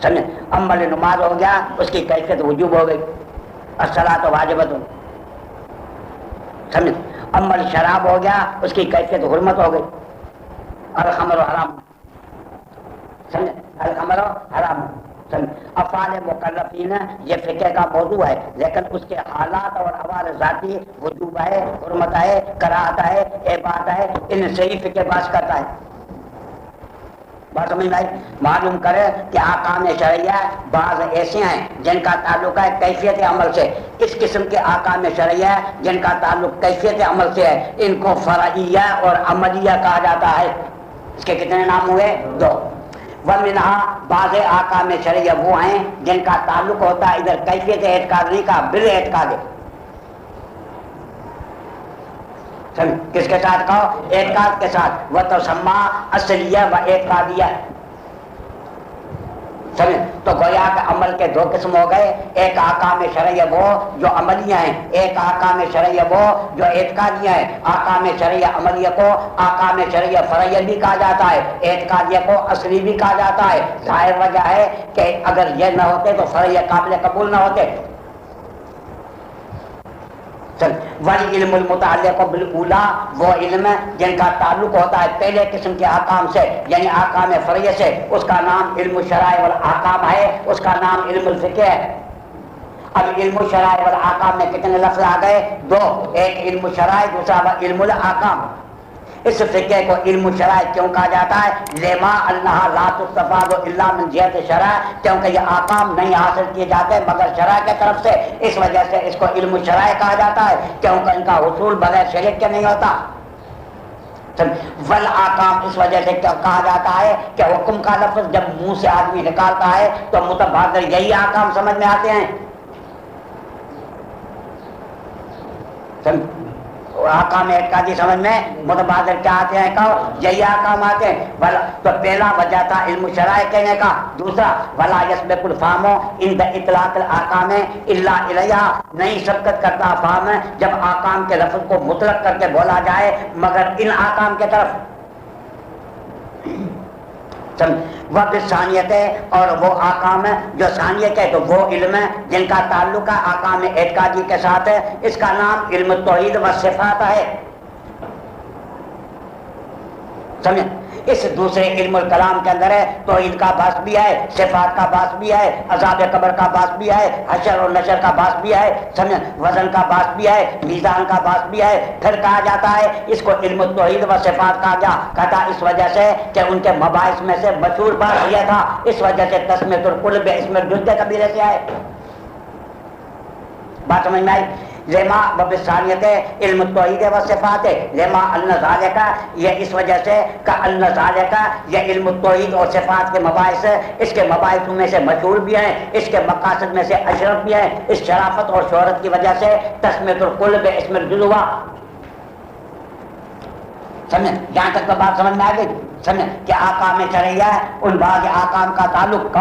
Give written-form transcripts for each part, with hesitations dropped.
سمجھے؟ عمل نماز ہو گیا، اس کی کیفیت وجوب ہو گئی، الصلاۃ واجبۃ، سمجھے؟ عمل شراب ہو گیا، اس کی کیفیت حرمت ہو گئی، الخمر حرام، سمجھے؟ الخمر حرام، سمجھے؟ افعال مکلفین یہ فقہ کا موضوع ہے، لیکن اس کے حالات اور احوال ذاتی وجوب ہے، حرمت ہے، کراہت ہے، اباحت ہے، ان سے ہی فقہ بحث کرتا ہے۔ بات سمجھ میں آئی؟ معلوم کرے کہ احکام شرعیہ بعض ایسے ہیں جن کا تعلق ہے کیفیت عمل سے، اس قسم کے احکام شرعیہ جن کا تعلق کیفیت عمل سے ہے، ان کو فرعیہ اور عملیہ کہا جاتا ہے۔ اس کے کتنے نام ہوئے؟ دو۔ ومنہا بعض احکام شرعیہ وہ ہیں جن کا تعلق ہوتا ہے ادھر کیفیت اعتقاد نہیں کا، بالاعتقاد، کس کے ساتھ کہو؟ اعتقاد کے ساتھ، وہ تو سما اصلیہ و اعتقادیہ، سمجھ؟ تو گویا کہ عمل کے دو قسم ہو گئے، ایک احکام شرعیہ وہ جو عملیہ ہیں، ایک احکام شرعیہ وہ جو اعتقادیہ ہیں۔ احکام شرعیہ عملیہ کو احکام شرعیہ فرعیہ بھی کہا جاتا ہے، اعتقادیہ کو اصلی بھی کہا جاتا ہے۔ ظاہر وجہ ہے کہ اگر یہ نہ ہوتے تو فرعیہ قابل قبول نہ ہوتے۔ وَالْعِلْمُ الْمُتَعَلِّقُ بِالْأُولَى وہ علم جن کا تعلق ہوتا ہے پہلے قسم کے احکام سے، یعنی احکام فرعیہ سے، اس کا نام علم الشرائع والاحکام ہے، اس کا نام علم الفقہ ہے۔ اب علم الشرائع والاحکام میں کتنے لفظ آ گئے؟ دو، ایک علم الشرائع، دوسرا علم الاحکام۔ اس فقہ کو علم الشرائع کیوں کہا جاتا ہے؟ لما انہا لا تستفاد الا من جہت شرع، کیونکہ یہ احکام نہیں حاصل کیے جاتے مگر شرع کے طرف سے، اس وجہ سے اس کو علم الشرائع کہا جاتا ہے، کیونکہ ان کا حصول بغیر شریعت کے نہیں ہوتا۔ والاحکام اس وجہ سے کہا جاتا ہے کہ حکم کا لفظ جب منہ سے آدمی نکالتا ہے تو متبادر یہی احکام سمجھ میں آتے ہیں۔ احکام اعتقادی سمجھ میں متبادر کیا آتے ہیں؟ کہو یہی احکام آتے ہیں۔ تو پہلا وجہ تھا علم الشرائع کہنے کا، دوسرا ولا یسبق الفہم عند اطلاق الاحکام الا الیہا، نہیں سبقت کرتا فہم جب احکام کے لفظ کو مطلق کر کے بولا جائے مگر ان احکام کے طرف۔ ثانیت اور وہ احکام جو ثانیت ہے تو وہ علم جن کا تعلق ہے احکام اعتقادی کے ساتھ ہے، اس کا نام علم توحید و صفات ہے۔ سمجھ؟ اس دوسرے علم الکلام کے اندر ہے توحید کا بحث بھی ہے، صفات کا بحث بھی ہے، عذاب قبر کا بحث بھی ہے، حشر اور نشر کا بحث بھی ہے، سمجھ؟ وزن کا بحث بھی ہے، میزان کا بحث بھی ہے۔ پھر کہا جاتا ہے اس کو علم التوحید و صفات کہا گیا، کہتا اس وجہ سے کہ ان کے مباحث میں سے مشہور بحث یہ تھا، اس وجہ سے تسمیۃ القلب اسم الجزء قبیلے سے آئے۔ بات سمجھ میں آئی؟ لما وبثانیت علم التوحید و صفات، لما ان ذالک، یہ اس وجہ سے کہ ان ذالک یہ علم التوحید اور صفات کے مباحث، اس کے مباحث میں سے مشہور بھی ہیں، اس کے مقاصد میں سے اشرف بھی ہیں، اس شرافت اور شہرت کی وجہ سے تسمیۃ القلب اسم الجزء ہوا۔ سمجھیں؟ یہاں تک تو بات سمجھ میں آ گئی؟ سمجھیں کہ احکام شرعیہ ان بعض احکام کا تعلق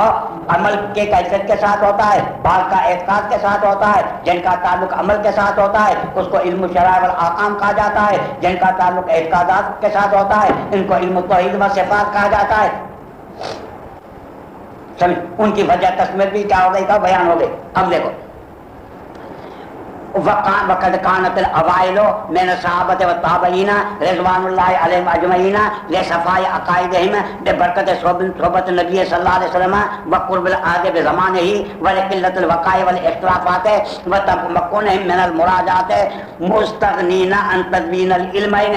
عمل کے کیفیت کے ساتھ ہوتا ہے، بعض کا اعتقاد کے ساتھ ہوتا ہے، جن کا تعلق عمل کے ساتھ ہوتا ہے اس کو علم الشرائع والاحکام کہا جاتا ہے، جن کا تعلق اعتقادات کے ساتھ ہوتا ہے ان کو علم التوحید و صفات کہا جاتا ہے۔ سمجھ؟ ان کی وجہ تسمیت بھی کیا ہو گئی کا بیان ہو گئی۔ اب دیکھو وقد كانت الاوائل من الصحابه والتابعين رضوان الله عليهم اجمعين لصفاء عقائدهم ببركه صحبه النبي صلى الله عليه وسلم وقرب العهد بزمانه ولقله الوقائع والاختلافات وتمكنهم من المراجعات مستغنين عن تدوين العلمين۔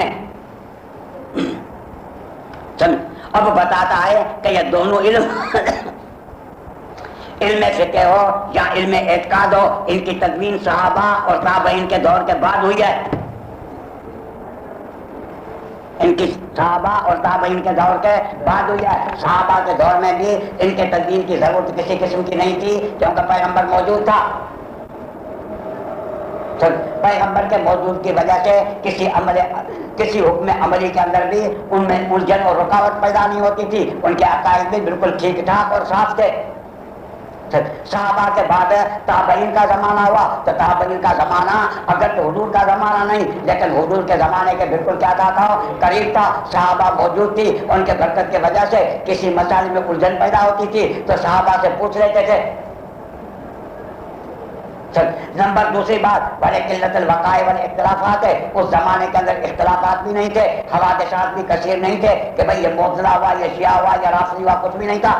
اب بتاتا ہے کہ یہ دونوں علم علم فقہ ہو یا علم اعتقاد ہو، ان کی تدوین صحابہ اور تابعین کے دور کے بعد ہوئی ہے۔ ان کی صحابہ اور تابعین کے دور کے بعد ہوئی ہے۔ صحابہ کے دور میں بھی ان کے تدوین کی ضرورت کسی قسم کی نہیں تھی کیونکہ پیغمبر موجود تھا۔ پیغمبر کے موجود کی وجہ سے کسی حکم عملی کے اندر بھی ان میں الجھن اور رکاوٹ پیدا نہیں ہوتی تھی، ان کے عقائد بھی بالکل ٹھیک ٹھاک اور صاف تھے۔ صحابہ کے بعد تابعین کا زمانہ ہوا تو تابعین کا زمانہ اگر تو حضور کا زمانہ نہیں لیکن حضور کے زمانے کے بالکل کیا تھا قریب تھا. صحابہ موجود تھی, ان کے برکت کی وجہ سے کسی مسائل میں الجھن پیدا ہوتی تھی تو صحابہ سے پوچھ لیتے تھے. نمبر دوسری بات بڑے قلت الوقائع والے اختلافات ہے. اس زمانے کے اندر اختلافات بھی نہیں تھے, حوادثات بھی کثیر نہیں تھے کہ بھئی یہ معتزلہ ہوا, یہ شیعہ ہوا, یا رافضی ہوا, کچھ بھی نہیں تھا.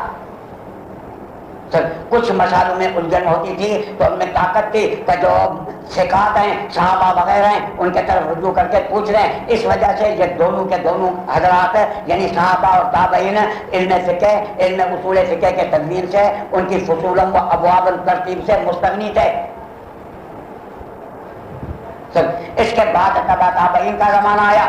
کچھ مسائلوں میں الجھن ہوتی تھی تو ان میں طاقت تھی کہ جو ثقات ہیں, صحابہ وغیرہ ہیں, ان کے طرف رجوع کر کے پوچھ رہے ہیں. اس وجہ سے یہ دونوں کے دونوں حضرات یعنی صحابہ اور تابعین علم فقہ, علم اصول فقہ کے تدوین سے, ان کی فصولا و ابواب ترتیب سے مستغنی تھے. اس کے بعد تبع تابعین کا زمانہ آیا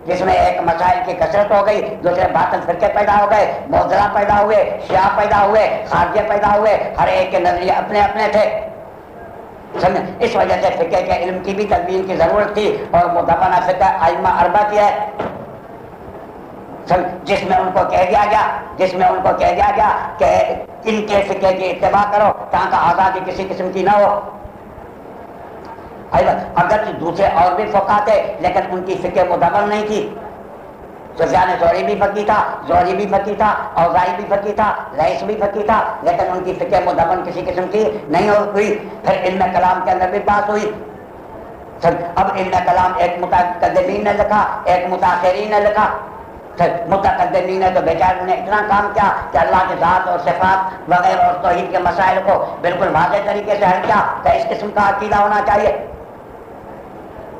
جس میں ایک مسائل کی کثرت ہو گئی, دوسرے باطل فرقے پیدا ہو گئے, معتزلہ پیدا ہوئے, شیعہ پیدا ہوئے, خارجہ پیدا ہوئے, ہر ایک کے نظریے اپنے اپنے تھے. اس وجہ سے فقہ کے علم کی بھی تدوین کی ضرورت تھی اور مدونہ فقہ ائمہ اربعہ کی ہے جس میں ان کو کہہ دیا گیا کہ ان کے فقہ کی اتباع کرو تاکہ آزادی کسی قسم کی نہ ہو. اگر دوسرے اور بھی فقہ تھے لیکن ان کی فقہ مدون نہیں تھی. سفیان ثوری بھی فقی تھا, زہری بھی فقی تھا, اوزاعی بھی فقی تھا, لیث بھی فقی تھا, لیکن ان کی فقہ مدون کسی قسم کی نہیں ہوئی. پھر علم کلام کے اندر بھی بات ہوئی. اب علم کلام ایک متقدمین نے لکھا, ایک متاخرین نے لکھا. متقدمین نے تو بیچارے نے اتنا کام کیا کہ اللہ کے ذات اور صفات وغیرہ اور توحید کے مسائل کو بالکل واضح طریقے سے حل کیا کہ اس قسم کا عقیدہ ہونا چاہیے.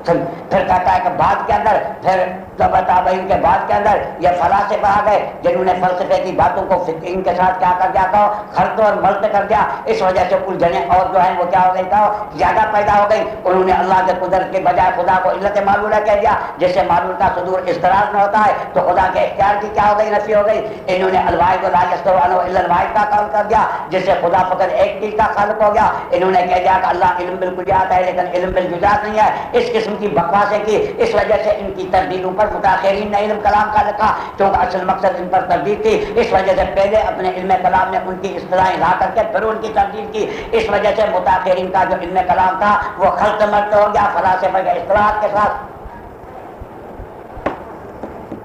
پھر کہتا ہے کہ بعد کے اندر, پھر تابعین کے بعد کے اندر یہ فلاسفہ آ گئے جنہوں نے فلسفے کی باتوں کو فقہ کے ساتھ کیا کر دیا تھا, خلط اور ملط کر دیا. اس وجہ سے الجھنیں اور جو ہیں وہ کیا ہو گئی تھا, زیادہ پیدا ہو گئی. انہوں نے اللہ کے قدرت کے بجائے خدا کو علت معلولہ کہہ دیا, جس سے معلول کا صدور اضطرار میں ہوتا ہے تو خدا کے اختیار کی کیا ہو گئی, نفی ہو گئی. انہوں نے الواحد لا یستوی الا الواحد کا قول کر دیا جس سے خدا فقط ایک چیز کا خالق ہو گیا. انہوں نے کہہ دیا کہ اللہ علم بالکلیات ہے لیکن علم بالجزئیات نہیں ہے. اس قسم کی بکواسیں کی. اس وجہ سے ان کی تردیدوں پر متاخرین نے علم کلام کا لکھا کیونکہ اصل مقصد ان پر تردید تھی. اس وجہ سے پہلے اپنے علم کلام میں ان کی اصطلاحیں لا کر کے پھر ان کی تردید کی. اس وجہ سے متاخرین کا جو علم کلام تھا وہ خلط ملط ہو گیا فلاسفہ کے اصطلاحات کے ساتھ.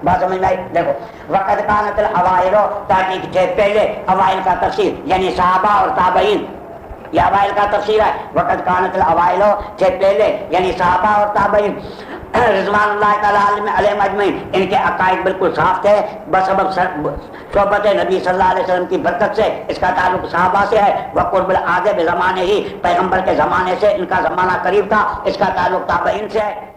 بات سمجھ میں آئی؟ دیکھو وقت کانت الاوائل, تاکہ سے پہلے اوائل کا تفسیر یعنی صحابہ اور تابعین, یہ اوائل کا تفسیر ہے. وقت کانت الاوائل سے پہلے یعنی صحابہ اور تابعین رضوان اللہ تعالیٰ علیہم اجمعین, ان کے عقائد بالکل صاف تھے بسبب صحبت نبی صلی اللہ علیہ وسلم کی برکت سے. اس کا تعلق صحابہ سے ہے. وقرب العہد بزمانے ہی, پیغمبر کے زمانے سے ان کا زمانہ قریب تھا. اس کا تعلق تابعین سے ہے.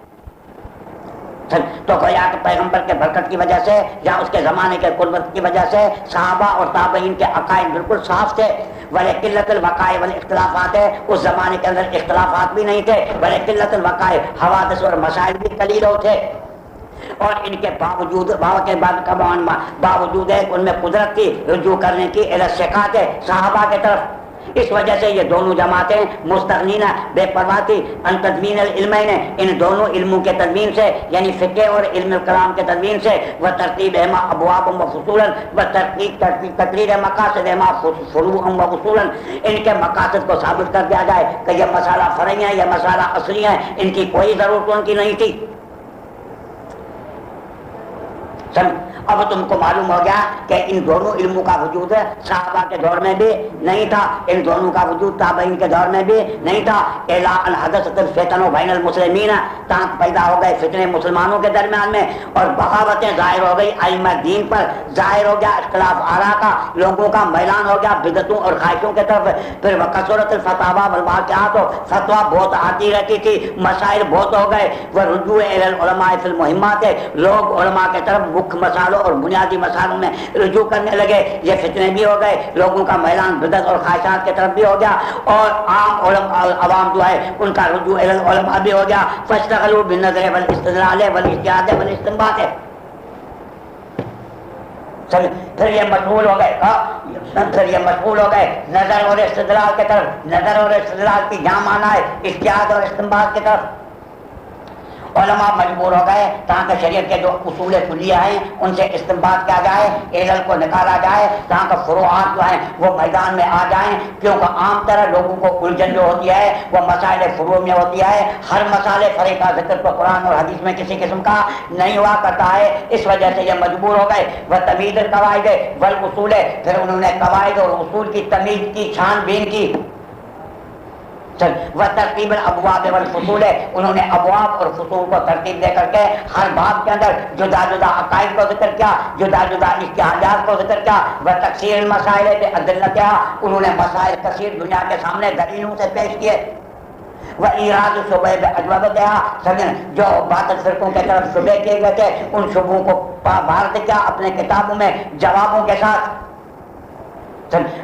تو گویا کہ پیغمبر کے برکت کی وجہ سے یا اس کے زمانے کے قربت کی وجہ سے صحابہ اور تابعین کے عقائد بالکل صاف تھے. بڑے قلت الوقائع والاختلافات ہے, اس زمانے کے اندر اختلافات بھی نہیں تھے. بڑے قلت الوقائع, حوادث اور مسائل بھی قلیل تھے. اور ان کے باوجود ہے ان میں قدرت کی رجوع کرنے کی الثقات ہے صحابہ کے طرف. اس وجہ سے یہ دونوں جماعتیں مستغنینہ بے پرواہ تھی ان تدوین العلمین, ان دونوں علموں کے تدوین سے یعنی فقہ اور علم کلام کے تدوین سے, و ترتیب ابواب و فصولا, و تقریر مقاصد فروع و اصولا, ان کے مقاصد کو ثابت کر دیا جائے کہ یہ مسئلہ فرعی ہے, یہ مسئلہ اصلی ہے. ان کی کوئی ضرورت ان کی نہیں تھی. اب تم کو معلوم ہو گیا کہ ان دونوں علموں کا وجود صحابہ کے دور میں بھی نہیں تھا, ان دونوں کا وجود تابعین کے دور میں بھی نہیں تھا. الا ان حدثت الفتن بین المسلمین, تاک پیدا ہو گئے فتنے مسلمانوں کے درمیان میں اور بغاوتیں ظاہر ہو گئی ائمہ دین پر. ظاہر ہو گیا اختلاف آراء کا, لوگوں کا میلان ہو گیا بدعتوں اور خواہشوں کے طرف. پھر وکثرت الفتاوی والواقعات, فتوا بہت آتی رہتی تھی, مسائل بہت ہو گئے. ورجوع الی العلماء فی المہمات, لوگ علماء کے طرف مکھ مسائل اور بنیادی مسائلوں میں رجوع کرنے لگے. یہ فتنے بھی ہو گئے, لوگوں کا میلان بدعت اور خواہشات کی طرف بھی ہو گیا, اور عام عوام جو ہے ان کا رجوع الی العلماء بھی ہو گیا. فاشتغلوا بالنظر والاستدلال والاجتہاد والاستنباط. پھر یہ مشغول ہو گئے نظر اور استدلال کی طرف. نظر اور استدلال کی جہاں معنی ہے اجتہاد اور استنباط کی طرف. علماء مجبور ہو گئے تاکہ شریعت کے جو اصول کلیہ ہیں ان سے استنباط کیا جائے، علل کو نکالا جائے تاکہ فروعات جو ہیں وہ میدان میں آ جائیں، کیونکہ عام طرح لوگوں کو الجھن جو ہوتی ہے وہ مسائل فروع میں ہوتی ہے، ہر مسئلے فرع کا ذکر تو قرآن اور حدیث میں کسی قسم کا نہیں ہوا کرتا ہے، اس وجہ سے یہ مجبور ہو گئے۔ وہ تمیز القواعد والاصول، پھر انہوں نے قواعد اور اصول کی تمیز کی، چھان بین کی۔ وہ ترتیب الابواب والفصول، انہوں نے ابواب اور فصول کو ترتیب دے کر کے ہر باب کے اندر جدا جدا عقائد کو ذکر کیا، جدا جدا اجتہادات کو ذکر کیا۔ وہ تکثیر المسائل بادلتھا، انہوں نے مسائل کثیر دنیا کے سامنے دلیلوں سے پیش کیے۔ وہ ایراد شبہ باجوبتھا، سمجھیں جو باطل فرقوں کی طرف شبہ کیے گئے تھے ان شبہوں کو بھارت کیا اپنے کتابوں میں جوابوں کے ساتھ۔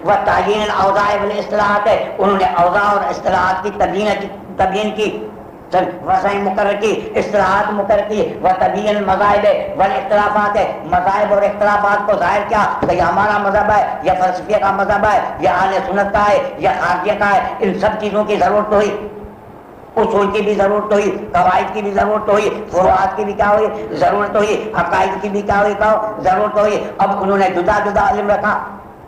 وہ تعین الاوضاع والاصطلاحات، انہوں نے اوضاع اور اصطلاحات کی تبیین کی، وسائل مقرر کی، اصطلاحات مقرر کی۔ وہ تبیین المذاہب والاختلافات، مذاہب اور اختلافات کو ظاہر کیا کہ یہ ہمارا مذہب ہے، یہ فلسفے کا مذہب ہے، یہ اہل سنت کا ہے، یہ خارجیہ کا ہے، ان سب چیزوں کی ضرورت ہوئی، اصول کی بھی ضرورت ہوئی، قواعد کی بھی ضرورت ہوئی، فروعات کی بھی کیا ہوئی ضرورت ہوئی، عقائد کی بھی کیا ہوئی ضرورت ہوئی۔ اب انہوں نے جدا جدا علم رکھا،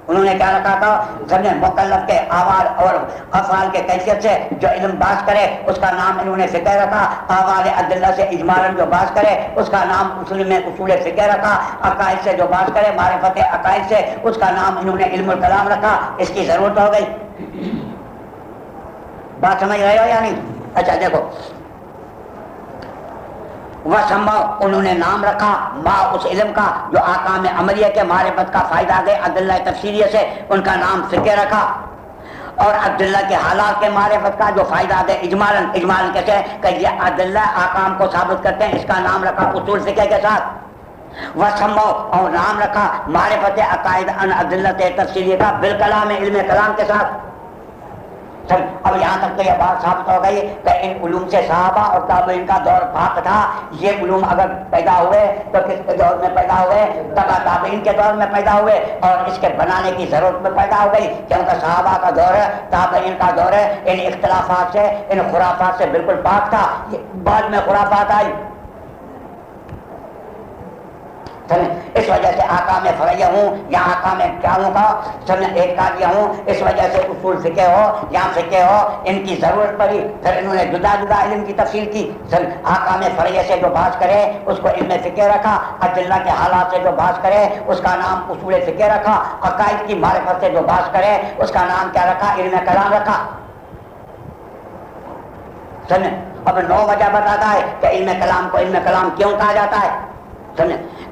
انہوں نے کیا رکھا تھا، سمجھے مکلف کے اعمال اور افعال کے کیفیت سے جو علم باز کرے اس کا نام انہوں نے فقہ رکھا، اعمال عدلہ سے اجمالاً جو باز کرے اس کا نام اصول میں اصول فقہ رکھا، عقائد سے جو باز کرے معرفت عقائد سے اس کا نام انہوں نے علم الکلام رکھا۔ اس کی ضرورت ہو گئی، بات سمجھ رہے ہو یا نہیں؟ اچھا دیکھو، وسمع، انہوں نے نام رکھا ما اس علم کا جو احکام عملیہ کے معرفت کا فائدہ دے ادلہ تفسیریہ سے، ان کا نام فقہ رکھا، اور عدلہ کے حالات کے معرفت کا جو فائدہ دے اجمالاً کیسے کہ یہ عدلہ احکام کو ثابت کرتے ہیں، اس کا نام رکھا اصول فقہ کے ساتھ۔ وسمع، اور نام رکھا معرفت عقائد ان عدلہ تفسیریہ کا بالکلام، علم کلام کے ساتھ۔ اب یہاں تک تو یہ بات ثابت ہو گئی کہ ان علوم سے صحابہ اور تابعین کا دور پاک تھا، یہ علوم اگر پیدا ہوئے تو کس کے دور میں پیدا ہوئے؟ تبع تابعین کے دور میں پیدا ہوئے، اور اس کے بنانے کی ضرورت میں پیدا ہو گئی کیونکہ صحابہ کا دور ہے، تابعین کا دور ہے، ان اختلافات سے ان خرافات سے بالکل پاک تھا، بعد میں خرافات آئی۔ اس وجہ سے احکام فرعیہ ہوں یا احکام کیا ہوں کا اعتقادیہ ہوں، اس وجہ سے اصول فقہ ہو یا فقہ ہو، ان کی ضرورت پڑی۔ پھر انہوں نے جدا جدا علم کی تفصیل کی، احکام فرعیہ سے جو بحث کرے اس کو علم فقہ رکھا، ادلہ کے حالات سے جو بحث کرے اس کا نام اصول فقہ رکھا، عقائد کی معرفت سے جو بحث کرے اس کا نام کیا رکھا؟ علم کلام رکھا۔ اب 9 وجہ بتاتا ہے کہ علم کلام کو علم کلام کیوں کہا جاتا ہے۔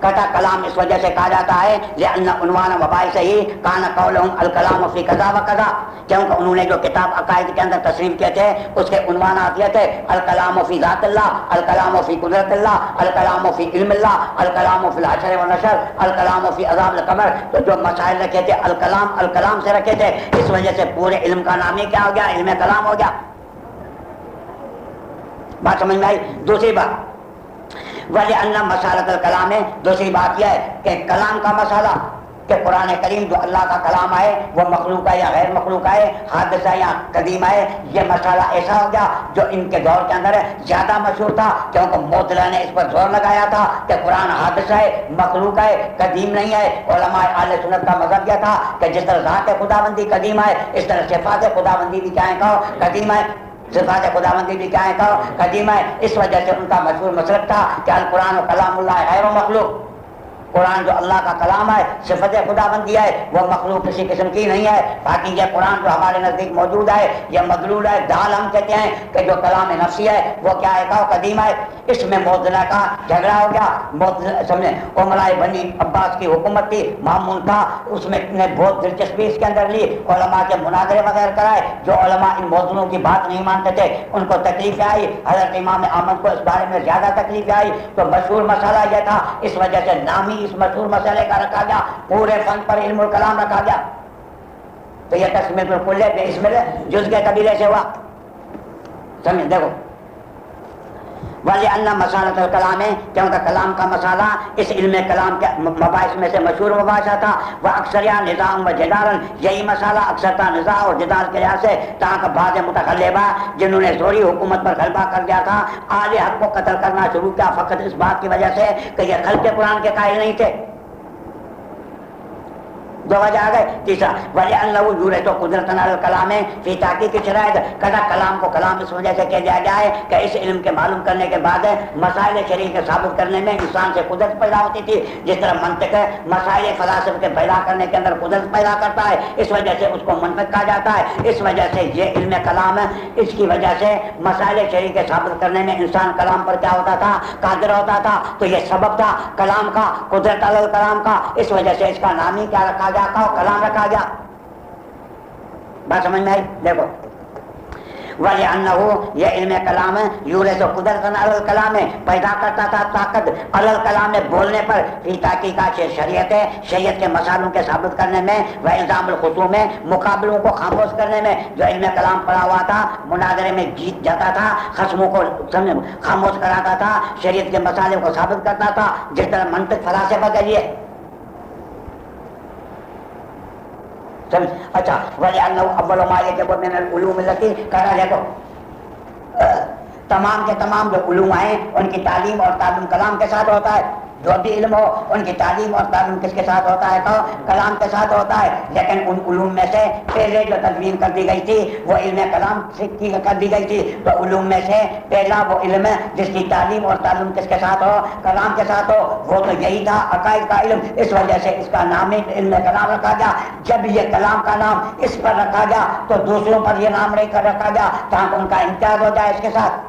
کہتا کلام اس وجہ سے کہا جاتا ہے لأن عنوان مباحث ہی کان قولهم الکلام فی کذا و کذا، کیونکہ انہوں نے جو کتاب عقائد کے اندر تصریف کیے تھے اس کے عنوانات یہ تھے الکلام فی ذات اللہ، الکلام فی قدرت اللہ، الکلام فی علم اللہ، الکلام فی الحشر و نشر، الکلام فی عذاب القبر۔ تو جو مسائل رکھے تھے الکلام سے رکھے تھے، اس وجہ سے پورے علم کا نام ہی کیا ہو گیا؟ علم کلام ہو گیا۔ بات سمجھ میں آئی؟ دوسری بات وَلِأَنَّ مَسَالَةَ الْكَلَامِ، دوسری بات یہ ہے کہ کلام کا مسئلہ کہ قرآن کریم جو اللہ کا کلام ہے وہ مخلوق ہے یا غیر مخلوق ہے، حادثہ یا قدیم ہے، یہ مسئلہ ایسا ہو گیا جو ان کے دور کے اندر زیادہ مشہور تھا، کیونکہ معتزلہ نے اس پر زور لگایا تھا کہ قرآن حادثہ ہے، مخلوق ہے، قدیم نہیں ہے۔ علماء اہل سنت کا مذہب یہ تھا کہ جس طرح ذات خداوندی قدیم ہے اس طرح صفات خداوندی بھی کیا ہے؟ قدیم ہے۔ صفات خداوندی بھی کیا ہے؟ قدیم ہے۔ اس وجہ سے ان کا مشہور مسلک تھا کہ القرآن و کلام اللہ غیر مخلوق، قرآن جو اللہ کا کلام ہے، صفت خداوندی ہے، وہ مخلوق کسی قسم کی نہیں ہے۔ باقی یہ قرآن جو ہمارے نزدیک موجود ہے یہ مدلول ہے، دال ہم کہتے ہیں کہ جو کلام نفسی ہے وہ کیا ہے؟ قدیم ہے۔ اس میں معتزلہ کا جھگڑا ہو گیا۔ سمجھے عمرائے بنی عباس کی حکومت تھی، مامون تھا، اس میں نے بہت دلچسپی اس کے اندر لی، علماء کے مناظرے وغیرہ کرائے۔ جو علماء ان موضوعوں کی بات نہیں مانتے تھے ان کو تکلیف آئی، حضرت امام احمد کو اس بارے میں زیادہ تکلیف آئی۔ تو مشہور مسئلہ یہ تھا، اس وجہ سے نامی اس مشہور مسئلے کا رکھا گیا، پورے فن پر علم الکلام رکھا گیا۔ تو یہ تسمیۃ الکل بے اسم جز کے قبیلے سے ہوا۔ سمجھ دیکھو وَلِأَنَّ مَسَالَةَ الْكَلَامِ کیونکہ کلام کا مسالہ اس علم کلام کے مباحث میں سے مشہور مباحثہ تھا. وَأَكْثَرِهَا نِزَاعٌ وَجِدَالٌ یہی مسالہ اکثر تھا نزاع اور جدال کے لحاظ سے تاکہ بعض متغلبہ جنہوں نے زوری حکومت پر غلبہ کر دیا تھا اہل حق کو قتل کرنا شروع کیا فقط اس بات کی وجہ سے کہ یہ خلق قرآن کے قائل نہیں تھے. دو وجہ آ گئے. تیسرا وَلِأَنَّهُ يُورِثُ قُدْرَةً عَلَى الْكَلَامِ فِي تحقیق شرائط کہا کلام کو کلام اس وجہ سے کہہ دیا جائے کہ اس علم کے معلوم کرنے کے بعد مسائل شرعی کے ثابت کرنے میں انسان سے قدرت پیدا ہوتی تھی. جس طرح منطق ہے مسائل فلاسفہ کے پیدا کرنے کے اندر قدرت پیدا کرتا ہے اس وجہ سے اس کو منطق کہا جاتا ہے. اس وجہ سے یہ علم کلام ہے اس کی وجہ سے مسائل شرعی کے ثابت کرنے میں انسان کلام پر کیا ہوتا تھا قادر ہوتا تھا. تو یہ سبب تھا کلام کا قدرت علی الکلام کا. اس وجہ سے اس کا نام ہی کیا رکھا گیا کلام رکھا گیا. بات سمجھ میں آئی؟ دیکھو وَلِأَنَّهُ یہ علم کلام یورث قدرتاً علی الکلام پیدا کرتا تھا طاقت علی الکلام بولنے پر فی تحقیقات شریعت ہے شریعت کے مسائلوں کے ثابت کرنے میں والزام الخصوم میں مقابلوں کو خاموش کرنے میں. جو علم کلام پڑھا ہوا تھا مناظرے میں جیت جاتا تھا خصموں کو خاموش کراتا تھا شریعت کے مسائل کو ثابت کرتا تھا جس طرح منطق فلاسفہ کے لیے. اچھا وَلِأَنَّهُ أَوَّلُ مَا يَجِبُ مِنَ الْعُلُومِ الَّتِي کہا جائے تو تمام کے تمام جو علوم ہیں ان کی تعلیم اور تعلم کلام کے ساتھ ہوتا ہے. جو بھی علم ہو ان کی تعلیم اور تعلم کس کے ساتھ ہوتا ہے تو کلام کے ساتھ ہوتا ہے. لیکن ان علوم میں سے پہلے جو تدوین کر دی گئی تھی وہ علم کلام کی کر دی گئی تھی. تو علوم میں سے پہلا وہ علم ہے جس کی تعلیم اور تعلم کس کے ساتھ ہو کلام کے ساتھ ہو وہ تو یہی تھا عقائد کا علم. اس وجہ سے اس کا نام ہی علم کلام رکھا گیا. جب یہ کلام کا نام اس پر رکھا گیا تو دوسروں پر یہ نام نہیں کر رکھا گیا تاکہ ان کا امتیاز ہو جائے اس کے ساتھ.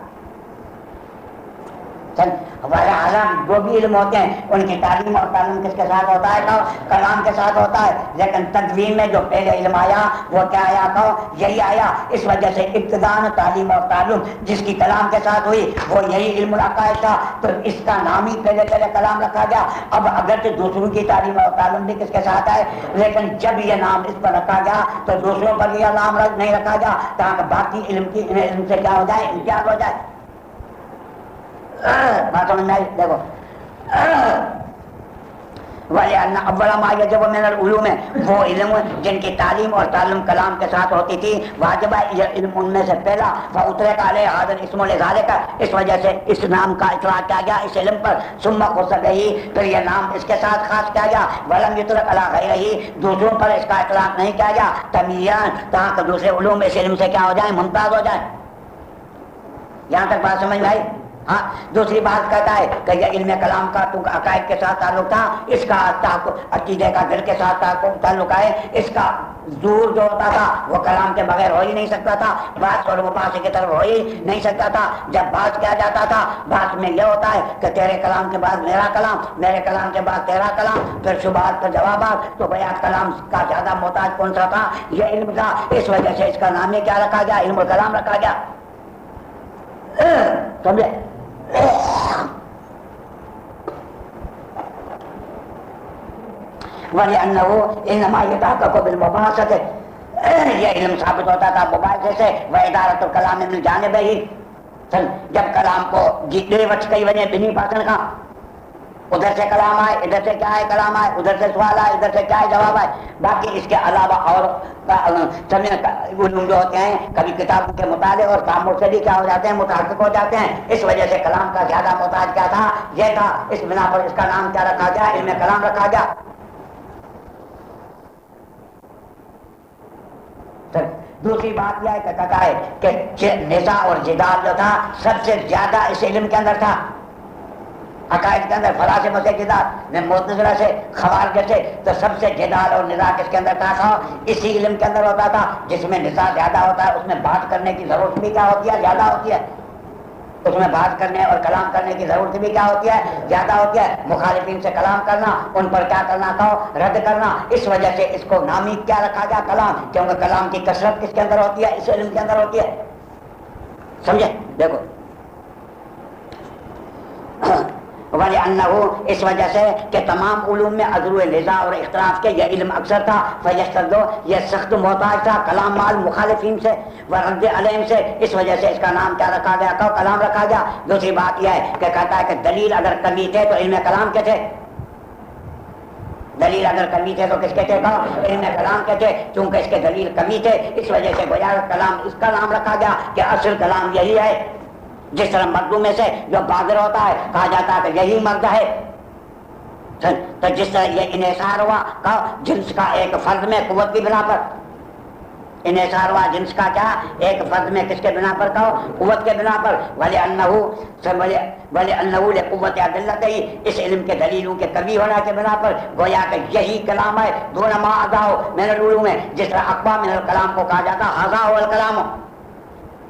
ہمارے عالم جو بھی علم ہوتے ہیں ان کی تعلیم اور تعلیم کس کے ساتھ ہوتا ہے تو کلام کے ساتھ ہوتا ہے. لیکن تدوین میں جو پہلے علم آیا وہ کیا آیا تو یہی آیا. اس وجہ سے ابتداء تعلیم اور تعلم جس کی کلام کے ساتھ ہوئی وہ یہی علم العقائد تھا. تو اس کا نام ہی پہلے کلام رکھا گیا. اب اگرچہ دوسروں کی تعلیم اور تعلم بھی کس کے ساتھ ہے لیکن جب یہ نام اس پر رکھا گیا تو دوسروں پر یہ نام نہیں رکھا گیا تاکہ باقی علم سے کیا ہو جائے امتیاز ہو جائے. بات سمجھ میں آئی؟ دیکھو وَلِأَنَّ أَوَّلَ مَا يَجِبُ مِنَ الْعُلُومِ وہ علم جن کی تعلیم اور تعلم کلام کے ساتھ ہوتی تھی واجب یہ علم ان میں سے پہلا فَأُطْلِقَ عَلَيْهِ هَذَا الْاسْمُ لِذَلِكَ اس وجہ سے اس نام کا اطلاق کیا گیا اس علم پر. ثُمَّ خُصَّ بِهِ پھر یہ نام اس کے ساتھ خاص کیا گیا. وَلَمْ يُطْلَقْ عَلَىٰ غَيْرِهِ دوسروں پر اس کا اطلاق نہیں کیا گیا تَمْيِيزًا تاکہ دوسرے علوم اس علم سے کیا ہو جائیں ممتاز ہو جائیں. یہاں تک بات سمجھ میں آئی؟ ہاں. دوسری بات کہتا ہے کہ یہ علم کلام کا تو عقائد کے ساتھ تعلق تھا اس کا عقیدے کا دل کے ساتھ تعلق ہے. اس کا زور جو ہوتا تھا وہ کلام کے بغیر ہو ہی نہیں سکتا تھا. بات اور مباحثے کی طرف ہو ہی نہیں سکتا تھا. جب بات کیا جاتا تھا بات میں یہ ہوتا ہے کہ تیرے کلام کے بعد میرا کلام میرے کلام کے بعد تیرا کلام پھر شبہات پر جوابات. تو بھیا کلام کا زیادہ محتاج کون سا تھا یہ علم تھا. اس وجہ سے اس کا نام ہی کیا رکھا گیا علم کلام رکھا گیا. سمجھے؟ وَلِأَنَّهُ إِنَّمَا يَتَحَقَّقُ بِالْمُبَاحَثَةِ یہ علم ثابت ہوتا تھا مباحثے سے. وَإِدَارَةُ الْكَلَامِ مِنْ جَانِبَيْهِ جب کلام کو جیتنے وقت کئی وجہ بنی پاسن کا ادھر سے کلام آئے ادھر سے کیا ہے کلام آئے ادھر سے سوال آئے ادھر سے کیا ہے جواب آئے. باقی اس کے علاوہ اور علوم جو ہوتے ہیں کبھی کتابوں کے مطالعے اور کاموں سے بھی کیا ہو جاتے ہیں متحقق ہو جاتے ہیں. اس وجہ سے کلام کا زیادہ محتاج کیا تھا یہ تھا. اس بنا پر اس کا نام کیا رکھا گیا علم کلام رکھا گیا. دوسری بات یہ ہے کہ کہا ہے کہ نزاع اور جدال جو تھا سب سے زیادہ اس علم کے اندر تھا. عقائد کے اندر فلاسفہ سے جدال میں معتزلہ سے خوارج سے تو سب سے جدال اور نزاع کس کے اندر تھا اسی علم کے اندر ہوتا تھا. جس میں نزاع زیادہ ہوتا ہے اس میں بات کرنے کی ضرورت بھی کیا ہوتی ہے زیادہ ہوتی ہے. اس میں بات کرنے اور کلام کرنے کی ضرورت بھی کیا ہوتی ہے زیادہ ہوتی ہے. مخالفین سے کلام کرنا ان پر کیا کرنا تھا رد کرنا. اس وجہ سے اس کو نامی کیا رکھا گیا کلام کیونکہ کلام کی کثرت کس کے اندر ہوتی ہے اس علم کے اندر ہوتی ہے. سمجھے؟ دیکھو ولی انہو اس وجہ سے کہ تمام علوم میں عذر لذا اور اختلاف کے یہ علم اکثر تھا، فیستدو یہ سخت محتاج تھا کلام مال مخالفین سے ورد علیہم سے، اس وجہ سے اس کا نام کیا رکھا گیا؟ کلام رکھا گیا۔ دوسری بات یہ ہے کہ کہتا ہے کہ دلیل اگر کمی تھے تو علم کلام کے تھے، دلیل اگر کمی تھے تو کس کے تھے؟ علم کلام کے تھے، چونکہ اس کے دلیل کمی تھے اس وجہ سے گویا کلام اس کا نام رکھا گیا کہ اصل کلام یہی ہے۔ جس طرح مردوں میں سے جو بادر ہوتا ہے کہا جاتا ہے کہ یہی مرد ہے، تو جس طرح یہ انحصار ہوا جنس کا ایک فرد میں قوت کی بنا پر، انحصار ہوا جنس کا کیا ایک فرد میں کس کے بنا پر کہو؟ قوت کے بنا پر۔ ولی انہو لقوت عدلت ہی، اس علم کے دلیلوں کے کمی ہونا کے بنا پر گویا کہ یہی کلام ہے۔ دون ما اضاء من العلوم، جس طرح اقوا من الکلام کو کہا جاتا اضاء الکلام،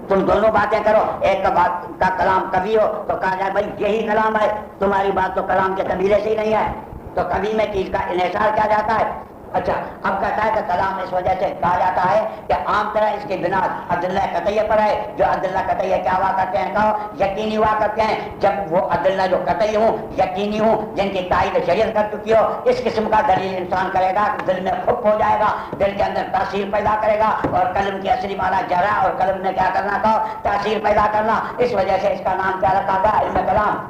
تم دونوں باتیں کرو، ایک کا بات کا کلام کبھی ہو تو کہا جائے بھائی یہی کلام ہے، تمہاری بات تو کلام کے قبیلے سے ہی نہیں ہے، تو کبھی میں چیز کا انحصار کیا جاتا ہے۔ اچھا اب کہتا ہے کہ کلام اس وجہ سے کہا جاتا ہے کہ عام طرح اس کی بنا ادلہ قطعیہ پر ہے، جو ادلہ قطعیہ کیا ہوا کرتے ہیں؟ کہو یقینی ہوا کرتے ہیں، جب وہ ادلہ جو قطعی ہوں یقینی ہوں جن کی تائید شریعت کر چکی ہو، اس قسم کا دلیل انسان کرے گا دل میں خب ہو جائے گا، دل کے اندر تاثیر پیدا کرے گا، اور قلم کی اصلی معنی جرا اور قلم نے کیا کرنا کہو تاثیر پیدا کرنا، اس وجہ سے اس کا نام کیا رکھا گیا؟ علم کلام۔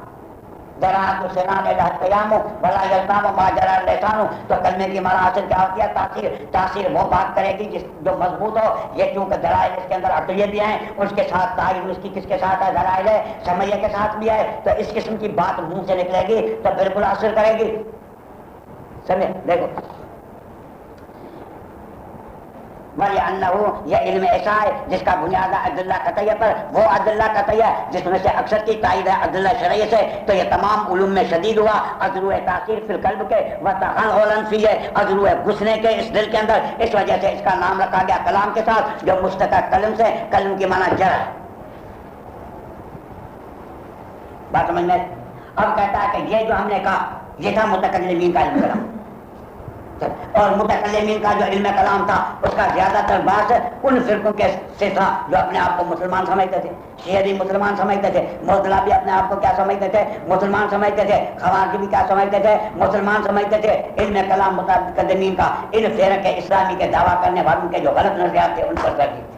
جراحت السنان لہت قیام ولا یلتام ما جرا لسان، تو کلمے کی معنی حاصل کیا ہوتی ہے؟ تاثیر۔ تاثیر وہ بات کرے گی جو مضبوط ہو، یہ چونکہ دلائل اس کے اندر عقلیہ بھی ہیں، اس کے ساتھ تائید اس کی کس کے ساتھ ہے؟ دلائل سمیہ کے ساتھ بھی ہے، تو اس قسم کی بات منہ سے نکلے گی تو بالکل اثر کرے گی۔ سمجھے؟ دیکھو ولی انہو یہ علم ایسا ہے جس کا بنیاد ادلہ قطعیہ پر، وہ ادلہ قطعیہ جس میں سے اکثر کی تائید ہے ادلہ شرعیہ سے، تو یہ تمام علوم میں شدید ہوا عذر تاثیر فی القلب کے وتخلخلا فی عذر گھسنے کے اس دل کے اندر، اس وجہ سے اس کا نام رکھا گیا کلام کے ساتھ، جو مشتق قلم سے، قلم کی معنی جڑ ہے۔ بات سمجھ میں؟ اب کہتا ہے کہ یہ جو ہم نے کہا یہ تھا متکلمین کا علم کلام، اور متکلمین کا جو علم کلام تھا اس کا زیادہ تر بحث ان فرقوں کے سے تھا جو اپنے آپ کو مسلمان سمجھتے تھے۔ شیعہ بھی مسلمان سمجھتے تھے، معتزلہ بھی اپنے آپ کو کیا سمجھتے تھے؟ مسلمان سمجھتے تھے، خوارج بھی کیا سمجھتے تھے؟ مسلمان سمجھتے تھے۔ علم کلام متکلمین کا ان فرق اسلامی کے دعویٰ کرنے والوں کے جو غلط نظریات تھے ان پر ترجیح تھی،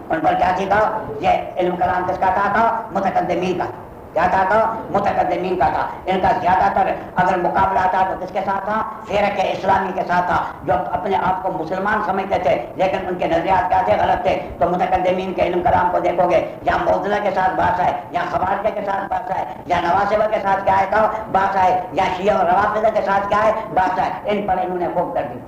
ان پر کیا سیکھا؟ یہ علم کلام کس کا تھا؟ متقدمین کا۔ کیا تھا؟ متقدمین کا تھا۔ ان کا زیادہ تر اگر مقابلہ تھا تو کس کے ساتھ تھا؟ فرق اسلامی کے ساتھ تھا، جو اپنے آپ کو مسلمان سمجھتے تھے لیکن ان کے نظریات کیا تھے؟ غلط تھے۔ تو متقدمین کے علم کلام کو دیکھو گے یا معتزلہ کے ساتھ بحث ہے، یا خوارج کے ساتھ بحث ہے، یا نواسبہ کے ساتھ کیا ہے بحث ہے، یا شیعہ اور روافض کے ساتھ کیا ہے بحث ہے، ان پر انہوں نے خوب کر دی۔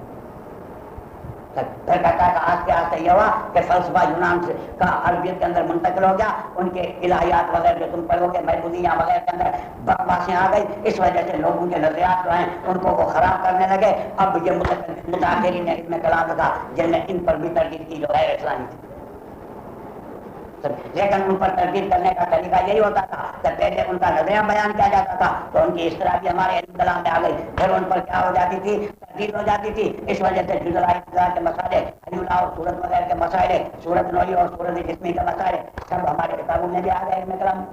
پھر کہتا ہے کہ آہستہ آہستہ یہ ہوا کہ فلسفہ یونان کا عربیت کے اندر منتقل ہو گیا، ان کے الہیات وغیرہ جو تم پڑھو گے محمودیہ وغیرہ کے اندر بکواسیں آ گئی، اس وجہ سے لوگوں کے نظریات جو ہیں ان کو وہ خراب کرنے لگے۔ اب یہ متاخرین نے علم کلام لگا جن میں ان پر بھی تردید کی جو غیر اسلامی تھی، لیکن ان پر تردید کرنے کا طریقہ یہی ہوتا تھا کہ پہلے ان کا نظریہ بیان کیا جاتا تھا تو ان کی اس طرح بھی ہمارے علم کلام میں آ گئی، پھر ان پر کیا ہو جاتی تھی؟ تردید ہو جاتی تھی۔ اس وجہ سے جزلہ کے مسائل، حیولہ اور صورت وغیرہ کے مسائل، صورت نوعی اور صورت جسمی کے مسائل سب ہمارے کتابوں میں بھی آ گئے علم کلام۔